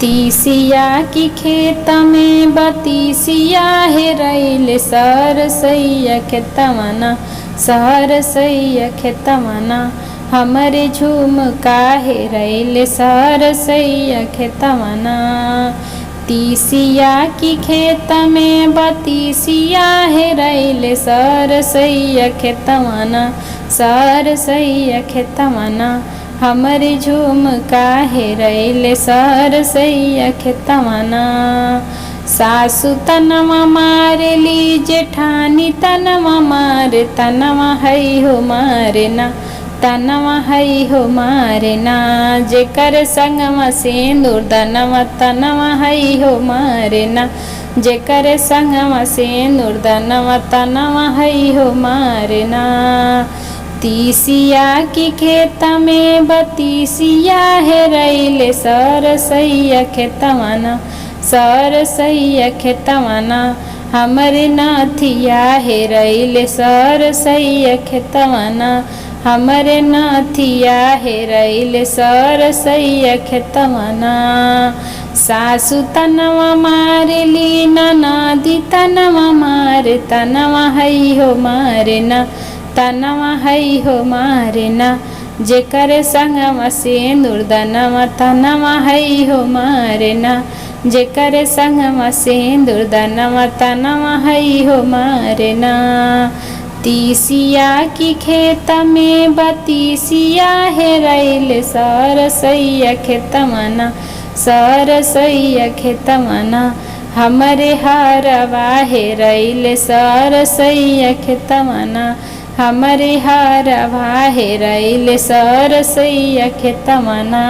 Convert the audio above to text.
तीसिया की खेत में बतीसिया हेरैले सरसैया खेतमना सरसैया खेतमना हमरे झुमका हेरैले सरसैया खेतमना। तीसिया की खेत में बतीसिया हेरैले सरसैया खेतमना सरसैया खेतमना हमरे झुमका हेरैले सरसैया खेतमना। सासु तनवा मारेली जेठानी तनवा मारे तनवा है हो मारे ना तनवा है हो मारे ना जेकर संगमा सिंदूर दनवा तनवा है हो मारे ना जेकर संगमा सिंदूर दनवा तनवा है हो मारे ना। तीसिया की खेत में बतीसिया हेरैले सरसैया खेतमना सरसैया खेतमना हमरे नाथिया हेरैले सरसैया खेतमना हमरे नाथिया हेरैले सरसैया खेतमना। सासु तनवा मारेली ननदी तनवा मारे तनवा है हो मारे ना तनवा है हो मारे ना जेकर संगमा सिंदूर दनवा तनवा है हो मारे ना जेकर संगमा सिंदूर दनवा तनवा है हो मारे ना। तीसिया की खेत में बतीसिया हेरैले सरसैया खेतमना सरसैया खेतमना हमरे हरवा हेरैले सरसैया खेतमना हमरे हरवा हेरैले सरसैया खेतमना।